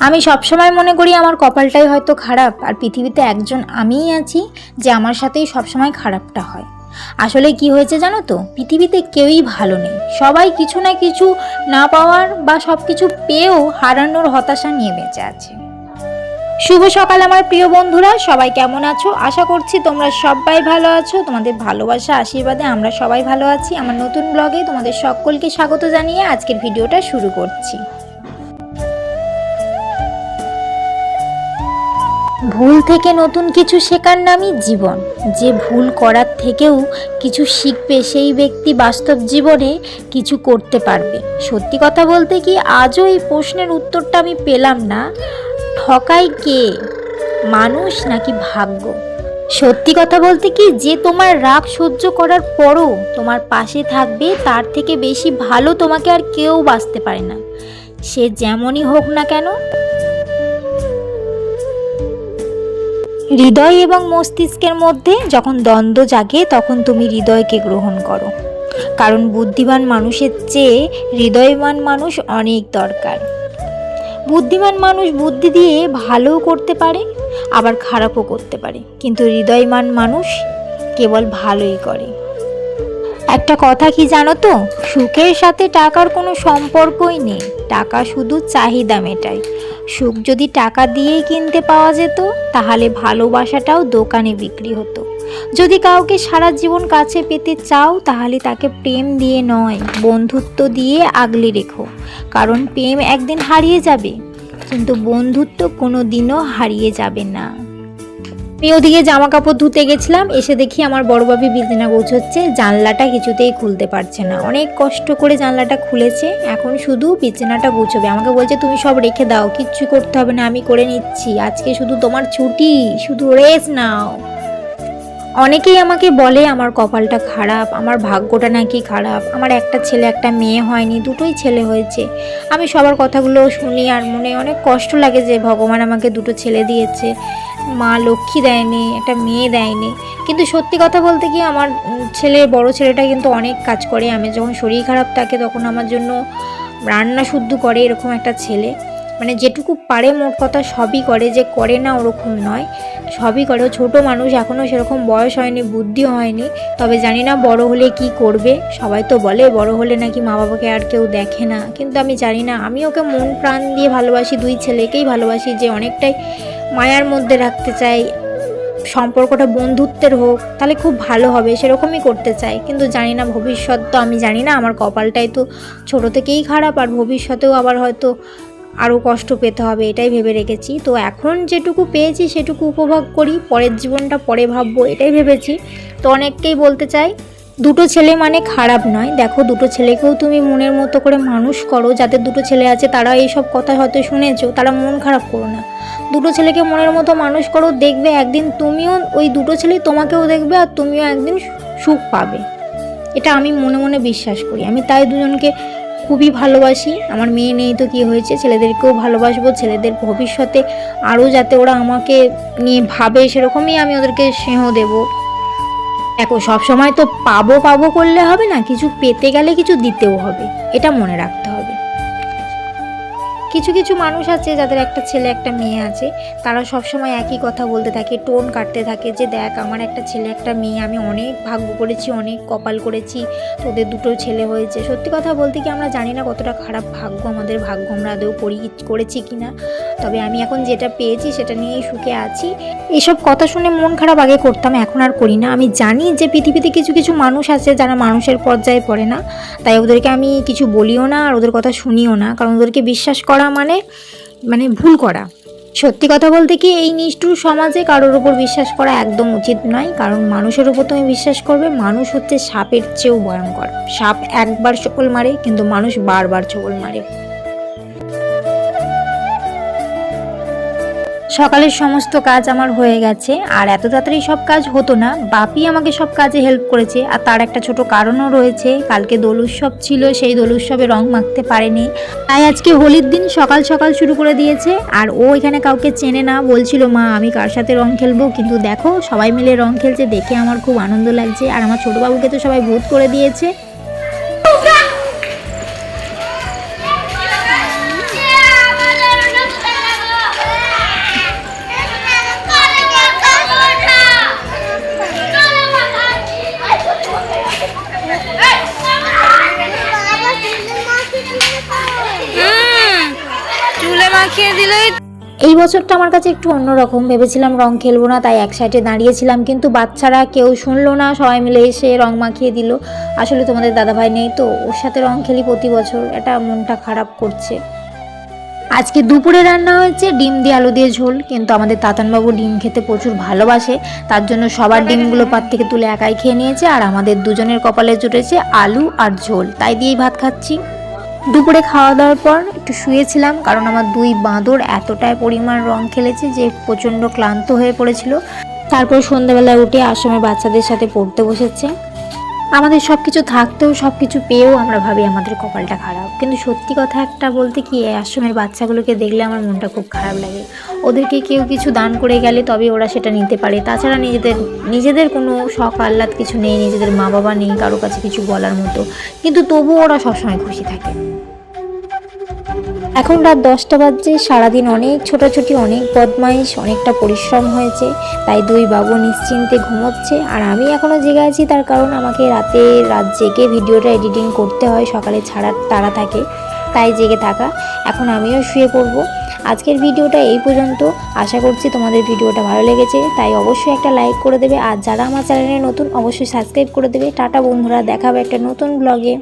আমি সবসময় মনে করি আমার কপালটাই হয়তো খারাপ, আর পৃথিবীতে একজন আমিই আছি যে আমার সাথেই সবসময় খারাপটা হয়। আসলে কি হয়েছে জানো তো, পৃথিবীতে কেউই ভালো নেই, সবাই কিছু না কিছু না পাওয়ার বা সব কিছু পেয়েও হারানোর হতাশা নিয়ে বেঁচে আছে। শুভ সকাল আমার প্রিয় বন্ধুরা, সবাই কেমন আছো? আশা করছি তোমরা সবাই ভালো আছো। তোমাদের ভালোবাসা আশীর্বাদে আমরা সবাই ভালো আছি। আমার নতুন ব্লগে তোমাদের সকলকে স্বাগত জানিয়ে আজকের ভিডিওটা শুরু করছি। ভুল থেকে নতুন কিছু শেখার নামই জীবন। যে ভুল করার থেকেও কিছু শিখবে সেই ব্যক্তি বাস্তব জীবনে কিছু করতে পারবে। সত্যি কথা বলতে কি, আজও এই প্রশ্নের উত্তরটা আমি পেলাম না। ঠকায় কে, মানুষ নাকি ভাগ্য? সত্যি কথা বলতে কি, যে তোমার রাগ সহ্য করার পরও তোমার পাশে থাকবে, তার থেকে বেশি ভালো তোমাকে আর কেউ বাঁচতে পারে না, সে যেমনই হোক না কেন। হৃদয় এবং মস্তিষ্কের মধ্যে যখন দ্বন্দ্ব জাগে, তখন তুমি হৃদয়কে গ্রহণ করো, কারণ বুদ্ধিমান মানুষের চেয়ে হৃদয়বান মানুষ অনেক দরকার। বুদ্ধিমান মানুষ বুদ্ধি দিয়ে ভালোও করতে পারে, আবার খারাপও করতে পারে, কিন্তু হৃদয়বান মানুষ কেবল ভালোই করে। একটা কথা কি জানো তো, সুখের সাথে টাকার কোনো সম্পর্কই নেই, টাকা শুধু চাহিদা মেটায়। সুখ যদি টাকা দিয়েই কিনতে পাওয়া যেত, তাহলে ভালোবাসাটাও দোকানে বিক্রি হতো। যদি কাউকে সারা জীবন কাছে পেতে চাও, তাহলে তাকে প্রেম দিয়ে নয়, বন্ধুত্ব দিয়ে আগলে রেখো, কারণ প্রেম একদিন হারিয়ে যাবে, কিন্তু বন্ধুত্ব কোনো দিনও হারিয়ে যাবে না। আমি ওদিকে জামা কাপড় ধুতে গেছিলাম, এসে দেখি আমার বড় ভাবি বিছানা গোছাচ্ছে, জানলাটা কিছুতেই খুলতে পারছে না। অনেক কষ্ট করে জানলাটা খুলেছে, এখন শুধু বিছানাটা গুছাবে। আমাকে বলছে তুমি সব রেখে দাও, কিচ্ছু করতে হবে না, আমি করে নিচ্ছি, আজকে শুধু তোমার ছুটি, শুধু রেস্ট নাও। অনেকেই আমাকে বলে আমার কপালটা খারাপ, আমার ভাগ্যটা নাকি খারাপ, আমার একটা ছেলে একটা মেয়ে হয়নি, দুটোই ছেলে হয়েছে। আমি সবার কথাগুলো শুনি আর মনে অনেক কষ্ট লাগে যে ভগবান আমাকে দুটো ছেলে দিয়েছে, মা লক্ষ্মী দেয়নি, একটা মেয়ে দেয়নি। কিন্তু সত্যি কথা বলতে কি, আমার বড় ছেলেটা কিন্তু অনেক কাজ করে। আমি যখন শরীর খারাপ থাকে তখন আমার জন্য রান্না শুদ্ধ করে, এরকম একটা ছেলে। মানে যেটুকু পারে মোট কথা সবই করে, যে করে না ওরকম নয়, সবই করে। ছোট মানুষ, এখনও সেরকম বয়স হয়নি, বুদ্ধিও হয়নি, তবে জানি না বড় হলে কি করবে। সবাই তো বলে বড় হলে নাকি মা বাবাকে আর কেউ দেখে না, কিন্তু আমি জানি না। আমি ওকে মন প্রাণ দিয়ে ভালোবাসি, দুই ছেলেকেই ভালোবাসি, যে অনেকটাই মায়ার মধ্যে রাখতে চাই। সম্পর্কটা বন্ধুত্বের হোক, তাহলে খুব ভালো হবে, সেরকমই করতে চাই। কিন্তু জানি না ভবিষ্যৎ, তো আমি জানি না, আমার কপালটাই তো ছোট থেকেই খারাপ, আর ভবিষ্যতেও আবার হয়তো আরও কষ্ট পেতে হবে, এটাই ভেবে রেখেছি। তো এখন যেটুকু পেয়েছি সেটুকু উপভোগ করি, পরের জীবনটা পরে ভাববো, এটাই ভেবেছি। তো অনেককেই বলতে চাই, দুটো ছেলে মানে খারাপ নয়। দেখো, দুটো ছেলেকেও তুমি মনের মতো করে মানুষ করো। যাদের দুটো ছেলে আছে তারা এইসব কথা হয়তো শুনেছো, তারা মন খারাপ করো না। দুটো ছেলেকে মনের মতো মানুষ করো, দেখবে একদিন তুমিও, ওই দুটো ছেলে তোমাকেও দেখবে, আর তুমিও একদিন সুখ পাবে। এটা আমি মনে মনে বিশ্বাস করি। আমি তাই দুজনকে খুবই ভালোবাসি। আমার মেয়ে নেই তো কী হয়েছে, ছেলেদেরকেও ভালোবাসবো। ছেলেদের ভবিষ্যতে আরও যাতে ওরা আমাকে নিয়ে ভাবে, সেরকমই আমি ওদেরকে স্নেহ দেবো। দেখো, সবসময় তো পাবো পাবো করলে হবে না, কিছু পেতে গেলে কিছু দিতেও হবে, এটা মনে রাখতে হবে। কিছু কিছু মানুষ আছে যাদের একটা ছেলে একটা মেয়ে আছে, তারা সবসময় একই কথা বলতে থাকে, টোন কাটতে থাকে, যে দেখ আমার একটা ছেলে একটা মেয়ে, আমি অনেক ভাগ্য করেছি, অনেক কপাল করেছি, তোদের দুটো ছেলে হয়েছে। সত্যি কথা বলতে কি, আমরা জানি না কতটা খারাপ ভাগ্য আমাদের, ভাগ্য আমরা আদৌ করেছি কি না। তবে আমি এখন যেটা পেয়েছি সেটা নিয়েই সুখে আছি। এসব কথা শুনে মন খারাপ আগে করতাম, এখন আর করি না। আমি জানি যে পৃথিবীতে কিছু কিছু মানুষ আছে যারা মানুষের পর্যায়ে পড়ে না, তাই ওদেরকে আমি কিছু বলিও না, আর ওদের কথা শুনিও না, কারণ ওদেরকে বিশ্বাস করা মানে ভুল করা। সত্যি কথা বলতে কি, এই নিষ্ঠুর সমাজে কারোর ওপর বিশ্বাস করা একদম উচিত নয়, কারণ মানুষের ওপর তুমি বিশ্বাস করবে, মানুষ হচ্ছে সাপের চেয়েও ভয়ঙ্কর। সাপ একবার ছোবল মারে, কিন্তু মানুষ বারবার ছোবল মারে। সকালের সমস্ত কাজ আমার হয়ে গেছে, আর এত তাড়াতাড়ি সব কাজ হতো না। বাপি আমাকে সব কাজে হেল্প করেছে, আর তার একটা ছোট কারণও রয়েছে। কালকে দোল উৎসব ছিল, সেই দোল উৎসবে রং মাখতে পারেনি, তাই আজকে হোলির দিন সকাল সকাল শুরু করে দিয়েছে। আর ও এখানে কাউকে চেনে না, বলছিল মা আমি কার সাথে রং খেলবো, কিন্তু দেখো সবাই মিলে রং খেলছে, দেখে আমার খুব আনন্দ লাগছে। আর আমার ছোট বাবুকে তো সবাই ভূত করে দিয়েছে। মাখিয়ে দিলেই। এই বছরটা আমার কাছে একটু অন্যরকম, ভেবেছিলাম রং খেলবো না, তাই এক সাইডে দাঁড়িয়েছিলাম, কিন্তু বাচ্চারা কেউ শুনলো না, সবাই মিলে এসে রং মাখিয়ে দিল। আসলে তোমাদের দাদাভাই নেই তো, ওর সাথে রং খেলি প্রতি বছর, এটা মনটা খারাপ করছে। আজকে দুপুরে রান্না হয়েছে ডিম দিয়ে আলু দিয়ে ঝোল, কিন্তু আমাদের তাতানবাবু ডিম খেতে প্রচুর ভালোবাসে, তার জন্য সবার ডিমগুলো পাত থেকে তুলে একাই খেয়ে নিয়েছে, আর আমাদের দুজনের কপালে জুটেছে আলু আর ঝোল, তাই দিয়েই ভাত খাচ্ছি। দুপুরে খাওয়া দাওয়ার পর একটু শুয়েছিলাম, কারণ আমার দুই বাঁদর এতটাই পরিমাণ রং খেলেছে যে প্রচণ্ড ক্লান্ত হয়ে পড়েছিল। তারপর সন্ধ্যাবেলায় উঠে আশ্রমের বাচ্চাদের সাথে পড়তে বসেছে। আমাদের সব কিছু থাকতেও সব কিছু পেয়েও আমরা ভাবি আমাদের কপালটা খারাপ, কিন্তু সত্যি কথা একটা বলতে কি, এই আশ্রমের বাচ্চাগুলোকে দেখলে আমার মনটা খুব খারাপ লাগে। ওদেরকে কেউ কিছু দান করে গেলে তবে ওরা সেটা নিতে পারে, তাছাড়া নিজেদের কোনো শখ আহ্লাদ কিছু নেই, নিজেদের মা বাবা নেই কারো কাছে কিছু বলার মতো, কিন্তু তবুও ওরা সবসময় খুশি থাকে। এখন রাত 10টা বাজছে, সারাদিন অনেক ছোটাছুটি, অনেক বদমাইশ, অনেকটা পরিশ্রম হয়েছে, তাই দুই বাবু নিশ্চিন্তে ঘুমোচ্ছে, আর আমি এখনও জেগে আছি, তার কারণ আমাকে রাত জেগে ভিডিওটা এডিটিং করতে হয়, সকালে ছাড়ার তাড়া থাকে, তাই জেগে থাকা। এখন আমিও শুয়ে পড়বো। আজকের ভিডিওটা এই পর্যন্ত, আশা করছি তোমাদের ভিডিওটা ভালো লেগেছে, তাই অবশ্যই একটা লাইক করে দেবে, আর যারা আমার চ্যানেলে নতুন অবশ্যই সাবস্ক্রাইব করে দেবে। টাটা বন্ধুরা, দেখা হবে একটা নতুন ব্লগে।